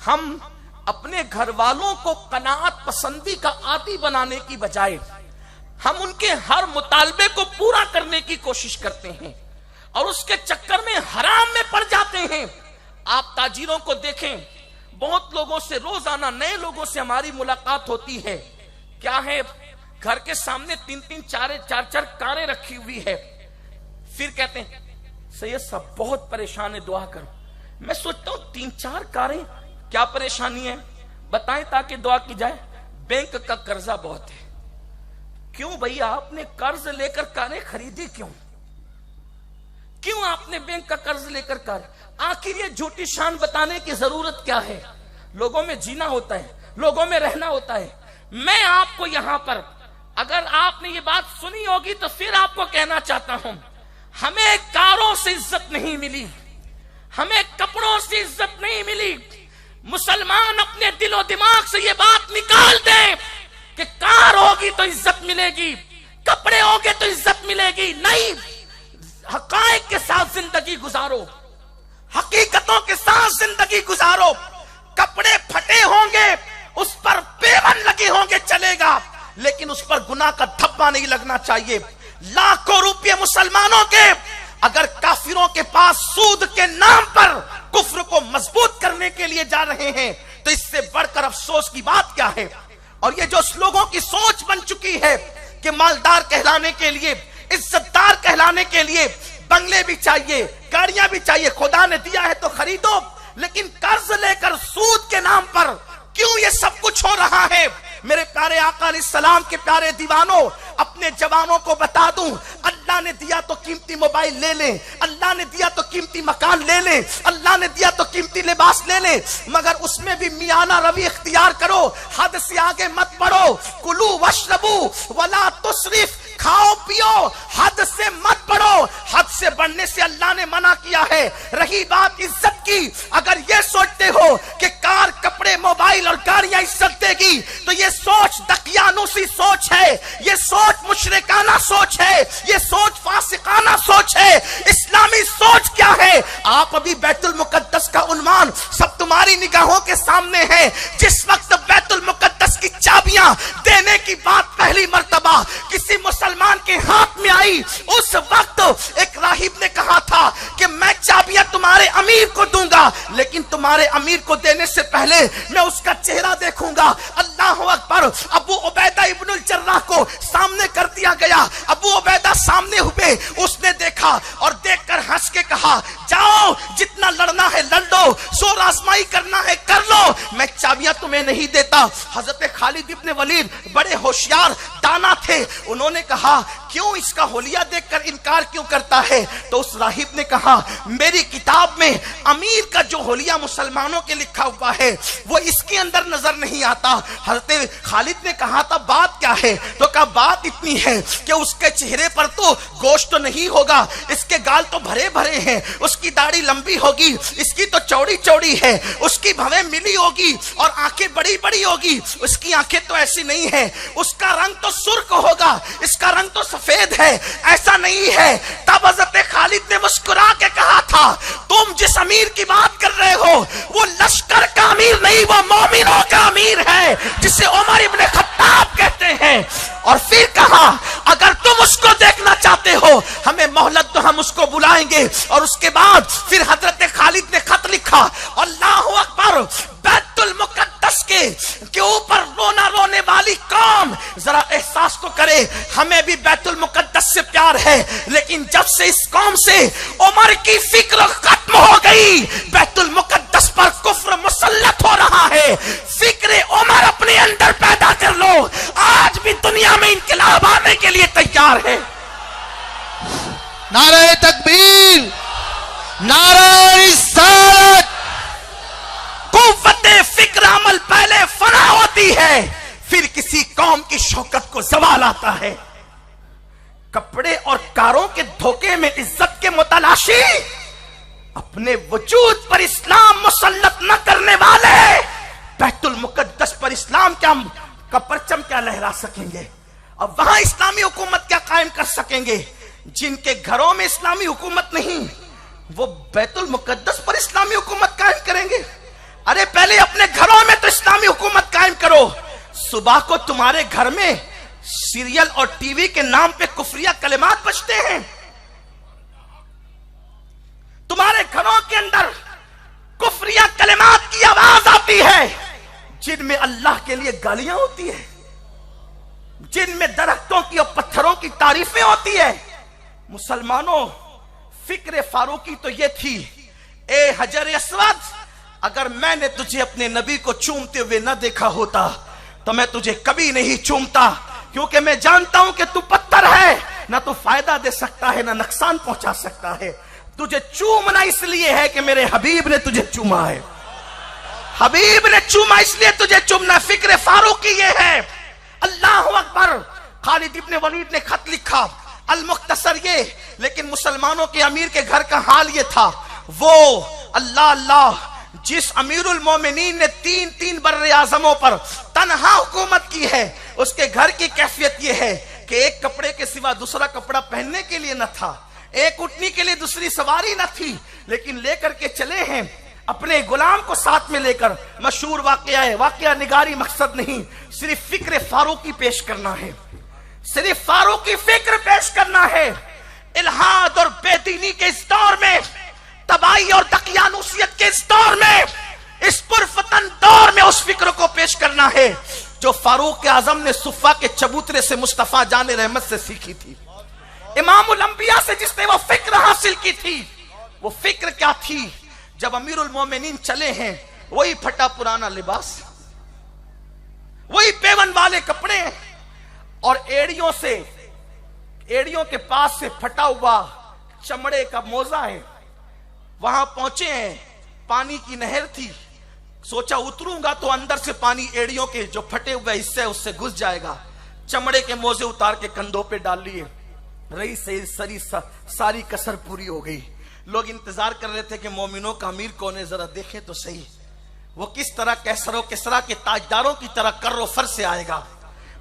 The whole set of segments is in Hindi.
हम अपने घर वालों को कनाअत पसंदी का आदी बनाने की बजाय हम उनके हर मुतालबे को पूरा करने की कोशिश करते हैं और उसके चक्कर में हराम में पड़ जाते हैं। आप ताजिरों को देखें, बहुत लोगों से रोजाना नए लोगों से हमारी मुलाकात होती है। क्या है, घर के सामने 3-3, 4-4 कारें रखी हुई है। फिर कहते हैं सैयद साहब बहुत परेशान है, दुआ करो। मैं सोचता हूं 3-4 कारें, क्या परेशानी है बताएं ताकि दुआ की जाए। बैंक का कर्जा बहुत है। क्यों भैया, आपने कर्ज लेकर कारें खरीदी क्यों? क्यों आपने बैंक का कर्ज लेकर कार? आखिर ये झूठी शान बताने की जरूरत क्या है? लोगों में जीना होता है, लोगों में रहना होता है। मैं आपको यहां पर, अगर आपने ये बात सुनी होगी तो फिर आपको कहना चाहता हूं, हमें कारों से इज्जत नहीं मिली, हमें कपड़ों से इज्जत नहीं मिली। मुसलमान अपने दिलो दिमाग से ये बात निकाल दें कि कार होगी तो इज्जत मिलेगी, कपड़े होंगे तो इज्जत मिलेगी। नहीं, हकायक के साथ जिंदगी गुजारो, हकीकतों के साथ जिंदगी गुजारो। कपड़े फटे होंगे, उस पर पेवन लगे होंगे, चलेगा, लेकिन उस पर गुनाह का धब्बा नहीं लगना चाहिए। लाखों रुपये मुसलमानों के अगर काफिरों के पास सूद के नाम पर कुफ्र को मजबूत करने के लिए जा रहे हैं तो इससे बढ़कर अफसोस की बात क्या है। और ये जो लोगों की सोच बन चुकी है कि मालदार कहलाने के लिए, इज्जतदार कहलाने के लिए बंगले भी चाहिए, गाड़ियां भी चाहिए, खुदा ने दिया है तो खरीदो, लेकिन कर्ज लेकर सूद के नाम पर क्यों ये सब कुछ हो रहा है? मेरे प्यारे आका अलैहिस्सलाम के प्यारे दीवानों, अपने जवानों को बता दूं, अल्लाह ने दिया तो कीमती मोबाइल ले लें, अल्लाह ने दिया तो कीमती मकान ले लें, अल्लाह ने दिया तो कीमती लिबास ले लें, मगर उसमें भी मियाना रवि इख्तियार करो, हद से आगे मत बढ़ो। कुलू वशरबू वला तुसरिफ, खाओ पियो, हद से मत बढ़ो। हद से बढ़ने से अल्लाह ने मना किया है। रही बात इज्जत की, अगर ये सोचते हो कि कार, कपड़े, मोबाइल और गाड़ियां इज्जत देगी तो ये सोच दकियानुसी सोच है, ये सोच मुशरिकाना सोच है, ये सोच फासिकाना सोच है। इस्लामी सोच क्या है? आप अभी बैतुल मुकद्दस का उन्वान सब तुम्हारी निगाहों के सामने है। जिस वक्त बैतुल मुकद्दस की चाबियां देने की बात पहली मर्तबा किसी मुसलमान के हाथ में आई, उस वक्त एक राहिब ने कहा था कि मैं चाबियां तुम्हारे अमीर को दूंगा, लेकिन तुम्हारे अमीर को देने से पहले मैं उसका चेहरा देखूंगा। अल्लाह अकबर। अबू उबैदा इब्नुल जर्राह को सामने कर दिया गया। अबू उबैदा सामने हुए, उसने देखा और देखकर हंस के कहा, जाओ जितना लड़ना है लड़ लो, शोर आजमाई करना है कर लो, मैं चाबियां तुम्हें नहीं देता। हजरत खालिद इब्न वलीद बड़े होशियार दाना थे, उन्होंने कहा क्यों इसका होलिया देखकर इनकार क्यों करता है? तो उस राहिब ने कहा, मेरी किताब में अमीर का जो होलिया मुसलमानों के लिखा हुआ है वो इसके अंदर नजर नहीं आता। हजरत खालिद ने कहा था बात क्या है? तो कहा बात इतनी है कि उसके चेहरे पर तो गोश्त तो नहीं होगा, इसके गाल तो भरे भरे हैं, उसकी दाढ़ी लंबी होगी, इसकी तो चौड़ी चौड़ी है, उसकी भवें मिली होगी और आंखें बड़ी बड़ी होगी, उसकी आंखें तो ऐसी नहीं है, उसका रंग तो सुर्ख होगा, इसका रंग तो सफेद है, ऐसा नहीं है। तब हजरत खालिद ने मुस्कुरा के कहा था, तुम जिस अमीर की बात कर रहे हो वो लश्कर का अमीर नहीं, वो मोमिनों का अमीर है, जिसे उमर इब्न खत्ताब कहते हैं। और फिर कहा, अगर तुम उसको देखना चाहते हो हमें मोहलत तो हम उसको बुलाएंगे। और उसके बाद फिर हजरत खालिद ने खत लिखा, अल्लाहु अकबर, बैतुल मुकद्दस के ऊपर रोना रोने वाली कौम जरा एहसास तो करे, हमें भी बैतुल मुकद्दस से प्यार है, लेकिन जब से इस कौम से उमर की फिक्र खत्म हो गई, बैतुल मुकद्दस पर कुफ्र मुसल्लत हो रहा है। फिक्र उमर अपने अंदर पैदा कर लो, आज भी दुनिया में इनकलाब आने के लिए तैयार है। नारे तकबीर, नारे रिसालत। कुव्वते फिक्र अमल पहले फना होती है, फिर किसी कौम की शौकत को ज़वाल आता है। कपड़े और कारों के धोखे में इज्जत के मुतलाशी, अपने वजूद पर इस्लाम मुसल्लत न करने वाले बैतुल मुकद्दस पर इस्लाम का परचम क्या लहरा सकेंगे? अब वहां इस्लामी हुकूमत क्या कायम कर सकेंगे? जिनके घरों में इस्लामी हुकूमत नहीं, वो बैतुल मुकद्दस पर इस्लामी हुकूमत कायम करेंगे। अरे पहले अपने घरों में तो इस्लामी हुकूमत कायम करो। सुबह को तुम्हारे घर में सीरियल और टीवी के नाम पे कुफरिया कलिमात बजते हैं। तुम्हारे घरों के अंदर कुफरिया कलिमात की आवाज आती है, जिनमें अल्लाह के लिए गालियां होती है, जिनमें दरख्तों की और पत्थरों की तारीफें होती है। मुसलमानों, फिक्र फारूकी तो ये थी, ए हजर अस्वद, अगर मैंने तुझे अपने नबी को चूमते हुए न देखा होता तो मैं तुझे कभी नहीं चूमता, क्योंकि मैं जानता हूं कि तू पत्थर है, ना तू फायदा दे सकता है ना नुकसान पहुंचा सकता है। तुझे चूमना इसलिए है कि मेरे हबीब ने तुझे चूमा है, हबीब ने चूमा इसलिए तुझे चूमना। फिक्र फारूकी ये है। अल्लाह अकबर। खालिद इब्ने वलीद ने खत लिखा, अल मुख्तसर ये, लेकिन मुसलमानों के अमीर के घर का हाल ये था। वो अल्लाह अल्लाह जिस अमीरुल मोमिनीन ने तीन बर्रे आजमों पर तन्हा हुकूमत की है, उसके घर की कैफियत यह है कि एक कपड़े के सिवा दूसरा कपड़ा पहनने के लिए न था, एक उठनी के लिए दूसरी सवारी न थी, लेकिन लेकर के चले हैं अपने गुलाम को साथ में लेकर। मशहूर वाकया है, वाकया निगारी मकसद नहीं, सिर्फ फिक्र फारूकी पेश करना है, सिर्फ फारूकी फिक्र पेश करना है। इल्हाद और बेदीनी के इस दौर में, तबाही और दकियानूसियत के इस दौर में, इस पुरफतन दौर में उस फिक्र को पेश करना है जो फारूक आजम ने सुफ़ा के चबूतरे से मुस्तफा जाने रहमत से सीखी थी, इमामुल अंबिया से जिसने वो फिक्र हासिल की थी। वो फिक्र क्या थी? जब अमीरुल मोमिनीन चले हैं, वही फटा पुराना लिबास, वही पेवन वाले कपड़े और एड़ियों के पास से फटा हुआ चमड़े का मोजा है। वहां पहुंचे हैं, पानी की नहर थी, सोचा उतरूंगा तो अंदर से पानी एड़ियों के जो फटे हुए हिस्से उससे घुस जाएगा। चमड़े के मोजे उतार के कंधों पे डाल लिए, रही से सारी कसर पूरी हो गई। लोग इंतजार कर रहे थे कि मोमिनों का अमीर कौन है, जरा देखें तो सही, वो किस तरह कैसरो किसरा के ताजदारों की तरह कर्रो फर से आएगा।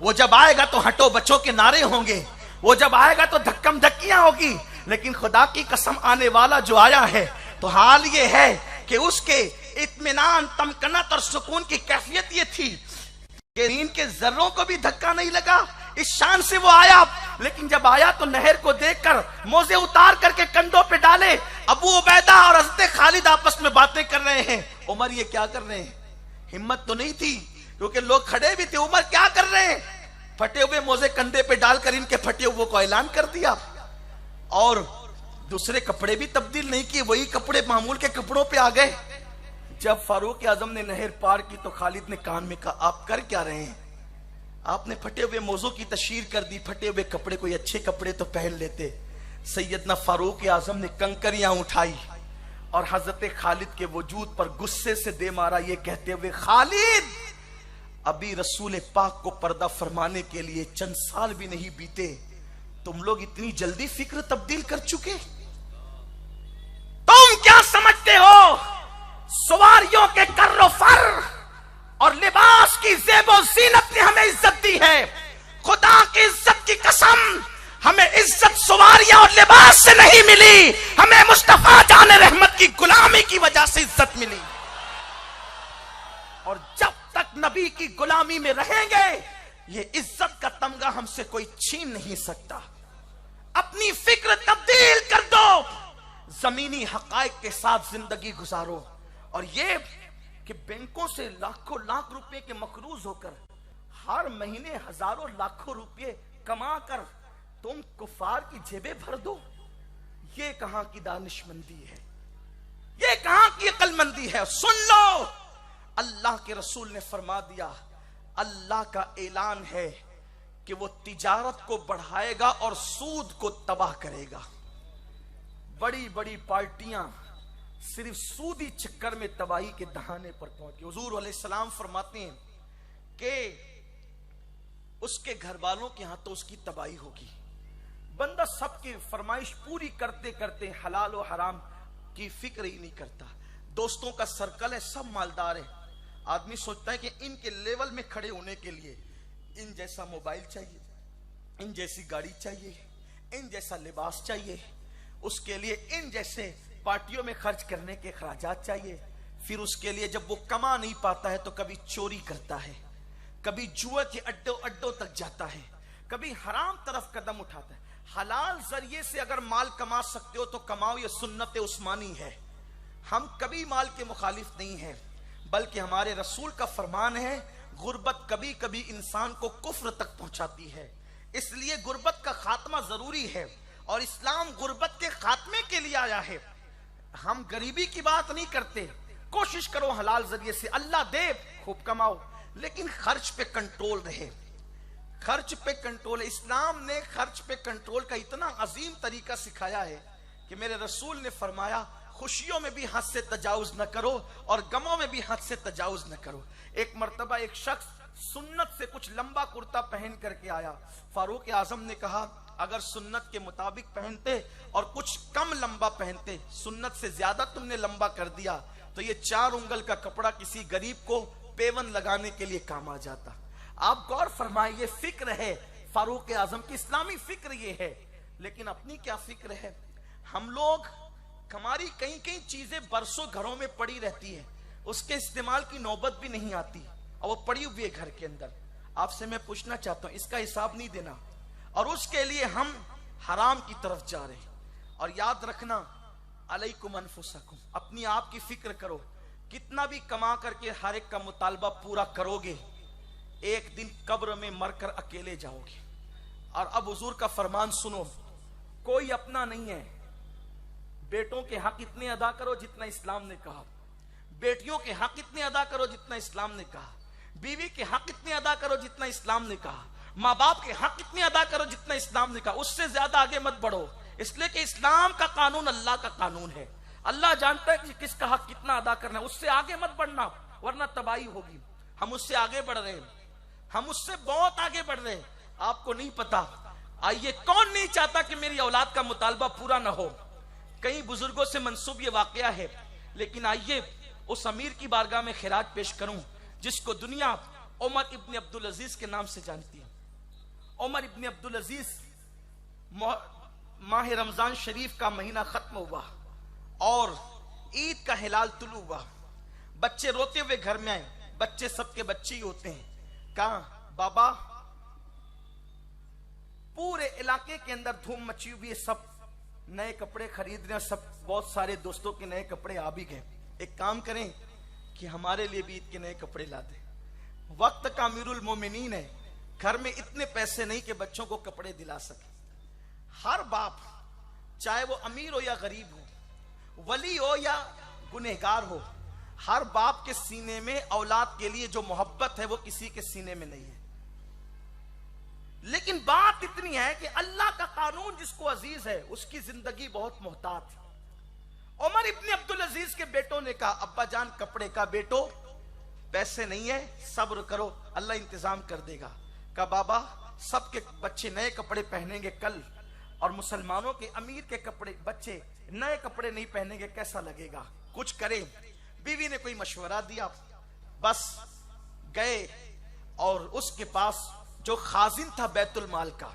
वो जब आएगा तो हटो बच्चों के नारे होंगे, वो जब आएगा तो धक्कम धक्कियां होगी। लेकिन खुदा की कसम, आने वाला जो आया है तो हाल ये है कि उसके इत्मीनान, तमकनत और सुकून की कैफियत ये थी कि इनके जर्रों को भी धक्का नहीं लगा। इस शान से वो आया, लेकिन जब आया तो नहर को देखकर मोजे उतार करके कंधों पे डाले। अबू उबैदा और हज़रत खालिद आपस में बातें कर रहे हैं। उमर ये क्या कर रहे हैं? हिम्मत तो नहीं थी, क्योंकि लोग खड़े भी थे। उमर क्या कर रहे हैं? फटे हुए मोजे कंधे पे डालकर इनके फटे हुए को ऐलान कर दिया, और दूसरे कपड़े भी तब्दील नहीं किए, वही कपड़े मामूल के कपड़ों पे आ गए। जब फारूक आजम ने नहर पार की तो खालिद ने कान में कहा, आप कर क्या रहे हैं? आपने फटे हुए मोजों की तशहीर कर दी, फटे हुए कपड़े, कोई अच्छे कपड़े तो पहन लेते। सैयदना फारूक आजम ने कंकरियां उठाई और हजरत खालिद के वजूद पर गुस्से से दे मारा, ये कहते हुए, खालिद, अभी रसूल पाक को पर्दा फरमाने के लिए चंद साल भी नहीं बीते, तुम लोग इतनी जल्दी फिक्र तब्दील कर चुके? तुम क्या समझते हो? सवारियों के कर्रो फर और लिबास की ज़ेबो ज़ीनत ने हमें इज्जत दी है। खुदा की इज्जत की कसम, हमें इज्जत सवारियां और लिबास से नहीं मिली, हमें मुस्तफा जाने रहमत की गुलामी की वजह से इज्जत मिली। और जब तक नबी की गुलामी में रहेंगे, ये इज्जत का तमगा हमसे कोई छीन नहीं सकता। अपनी फिक्र तब्दील कर दो, जमीनी हकायक के साथ जिंदगी गुजारो। और ये कि बैंकों से लाखों लाख रुपए के मकरूज होकर हर महीने हजारों लाखों रुपए कमा कर तुम कुफार की जेबें भर दो, ये कहां की दानिशमंदी है? ये कहां की अक्लमंदी है? सुन लो, अल्लाह के रसूल ने फरमा दिया, अल्लाह का ऐलान है कि वो तिजारत को बढ़ाएगा और सूद को तबाह करेगा। बड़ी बड़ी पार्टियां सिर्फ सूदी चक्कर में तबाही के दहाने पर पहुंच गई। हुजूर अलैहिस्सलाम फरमाते हैं कि उसके घर वालों के यहां तो उसकी तबाही होगी। बंदा सबकी फरमाइश पूरी करते करते हलाल और हराम की फिक्र ही नहीं करता। दोस्तों का सर्कल है, सब मालदार है। आदमी सोचता है कि इनके लेवल में खड़े होने के लिए इन जैसा मोबाइल चाहिए, इन जैसी गाड़ी चाहिए, इन जैसा लिबास चाहिए, उसके लिए इन जैसे पार्टियों में खर्च करने के खर्चात चाहिए। फिर उसके लिए जब वो कमा नहीं पाता है तो कभी चोरी करता है, कभी जुए के अड्डों अड्डों तक जाता है, कभी हराम तरफ कदम उठाता है। हलाल जरिए से अगर माल कमा सकते हो तो कमाओ, ये सुन्नत उस्मानी है। हम कभी माल के मुखालिफ नहीं हैं, बल्कि हमारे रसूल का फरमान है गुर्बत कभी कभी इंसान को कुफ्र तक पहुंचाती है, इसलिए गुर्बत का खात्मा जरूरी है और इस्लाम गुर्बत के खात्मे के लिए आया है। हम गरीबी की बात नहीं करते, कोशिश करो हलाल जरिए से, अल्लाह दे खूब कमाओ, लेकिन खर्च पे कंट्रोल रहे। खर्च पे कंट्रोल, इस्लाम ने खर्च पे कंट्रोल का इतना अजीम तरीका सिखाया है कि मेरे रसूल ने फरमाया खुशियों में भी हद से तजाउज न करो और गमों में भी हद से तजाउज न करो। एक मर्तबा एक शख्स सुन्नत से कुछ लंबा कुर्ता पहन करके आया। फारूक आजम ने कहा अगर सुन्नत के मुताबिक पहनते और कुछ कम लंबा पहनते, सुन्नत से ज्यादा तुमने लंबा कर दिया तो ये 4 उंगल का कपड़ा किसी गरीब को पेवन लगाने के लिए काम आ जाता। आप गौर फरमाए, ये फिक्र है फारूक आजम की, इस्लामी फिक्र ये है। लेकिन अपनी क्या फिक्र है? हम लोग, हमारी कई कई चीजें बरसों घरों में पड़ी रहती है, उसके इस्तेमाल की नौबत भी नहीं आती और वो पड़ी हुई है घर के अंदर। आपसे मैं पूछना चाहता हूं, इसका हिसाब नहीं देना और उसके लिए हम हराम की तरफ जा रहे हैं। और याद रखना, अलैकुम अनफुसकुम, अपनी आप की फिक्र करो। कितना भी कमा करके हर एक का मुतालबा पूरा करोगे, एक दिन कब्र में मरकर अकेले जाओगे। और अब हुजूर का फरमान सुनो, कोई अपना नहीं है। बेटों के हक इतने अदा करो जितना इस्लाम ने कहा, बेटियों के हक इतने अदा करो जितना इस्लाम ने कहा, बीवी के हक इतने अदा करो जितना इस्लाम ने कहा, माँ बाप के हक इतने अदा करो जितना इस्लाम ने कहा, उससे ज्यादा आगे मत बढ़ो। इसलिए कि इस्लाम का कानून अल्लाह का कानून है, अल्लाह जानता है कि किसका हक कितना अदा करना है, उससे आगे मत बढ़ना वरना तबाही होगी। हम उससे आगे बढ़ रहे हैं, हम उससे बहुत आगे बढ़ रहे हैं, आपको नहीं पता। आइए, कौन नहीं चाहता कि मेरी औलाद का मुतालबा पूरा ना हो? कई बुजुर्गों से मंसूब ये वाकया है, लेकिन आइए उस अमीर की बारगाह में खिराज पेश करूं जिसको दुनिया उमर इब्न अब्दुल अजीज के नाम से जानती है। उमर इब्न अब्दुल अजीज, माह रमजान शरीफ का महीना खत्म हुआ और ईद का हिलाल तुलू हुआ। बच्चे रोते हुए घर में आए, बच्चे सबके बच्चे ही होते हैं। कहा बाबा, पूरे इलाके के अंदर धूम मची हुई है, सब नए कपड़े खरीद रहे हैं, सब बहुत सारे दोस्तों के नए कपड़े आ भी गए, एक काम करें कि हमारे लिए भी ईद के नए कपड़े ला दें। वक्त का अमीरुल मोमिनीन है, घर में इतने पैसे नहीं कि बच्चों को कपड़े दिला सके। हर बाप, चाहे वो अमीर हो या गरीब हो, वली हो या गुनहगार हो, हर बाप के सीने में औलाद के लिए जो मोहब्बत है वो किसी के सीने में नहीं है। लेकिन बात इतनी है कि अल्लाह का कानून जिसको अजीज है उसकी जिंदगी बहुत मोहतात है। उमर इब्न अब्दुल अजीज के बेटों ने कहा अब्बा जान कपड़े का, बेटो पैसे नहीं है, सब्र करो, अल्लाह इंतजाम कर देगा। कहा बाबा, सबके बच्चे नए कपड़े पहनेंगे कल और मुसलमानों के अमीर के कपड़े बच्चे नए कपड़े नहीं पहनेंगे, कैसा लगेगा? कुछ करें। बीवी ने कोई मशवरा दिया, बस गए और उसके पास जो खाजिन था बैतुल माल का,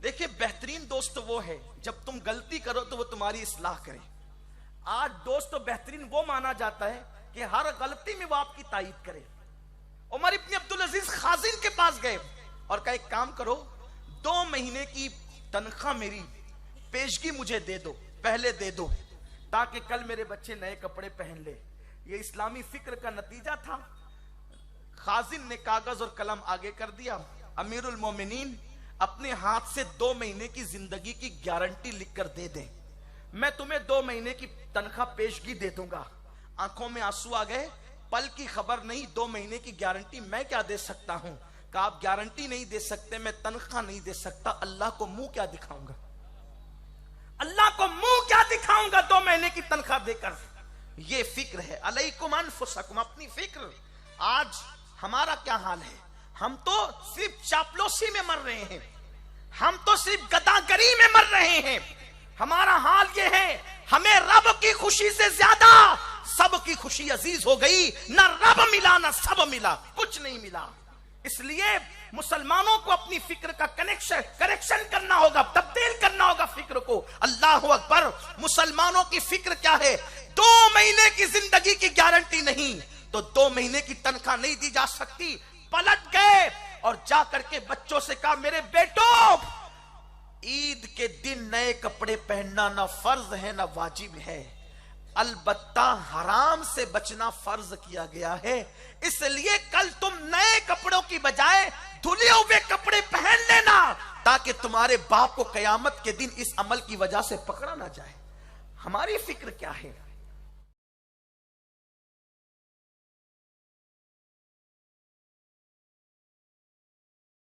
देखिए बेहतरीन दोस्त वो है जब तुम गलती करो तो वो तुम्हारी इस्लाह करे। आज दोस्त तो बेहतरीन वो माना जाता है कि हर गलती में वो आपकी तायीद करे। उमर इब्न अब्दुल अजीज खाजिन के पास गए और कहा एक काम करो, 2 महीने की तनख्वाह मेरी पेशगी मुझे दे दो, पहले दे दो, ताकि कल मेरे बच्चे नए कपड़े पहन ले। ये इस्लामी फिक्र का नतीजा था। खाजिन ने कागज और कलम आगे कर दिया, अमीरुल मोमिनीन अपने हाथ से 2 महीने की जिंदगी की गारंटी लिखकर दे दें, मैं तुम्हें 2 महीने की तनख्वाह पेशगी दे दूंगा। आंखों में आंसू आ गए, पल की खबर नहीं, 2 महीने की गारंटी मैं क्या दे सकता हूं? कहा आप गारंटी नहीं दे सकते, मैं तनख्वाह नहीं दे सकता, अल्लाह को मुंह क्या दिखाऊंगा, अल्लाह को मुंह क्या दिखाऊंगा 2 महीने की तनख्वाह देकर। ये फिक्र है, अलैकुम अनफुसकुम, अपनी फिक्र। आज हमारा क्या हाल है? हम तो सिर्फ चापलूसी में मर रहे हैं, हम तो सिर्फ गदागरी में मर रहे हैं। हमारा हाल ये है, हमें रब की खुशी से ज्यादा सब की खुशी अजीज हो गई। ना रब मिला ना सब मिला, कुछ नहीं मिला। इसलिए मुसलमानों को अपनी फिक्र का करेक्शन करना होगा, तब्दील करना होगा फिक्र को। अल्लाह अकबर। मुसलमानों की फिक्र क्या है? 2 महीने की जिंदगी की गारंटी नहीं तो 2 महीने की तनख्वाह नहीं दी जा सकती। पलट गए और जाकर के बच्चों से कहा, मेरे बेटों, ईद के दिन नए कपड़े पहनना ना फर्ज है ना वाजिब है, अलबत्ता हराम से बचना फर्ज किया गया है। इसलिए कल तुम नए कपड़ों की बजाय धुले हुए कपड़े पहन लेना, ताकि तुम्हारे बाप को कयामत के दिन इस अमल की वजह से पकड़ा ना जाए। हमारी फिक्र क्या है?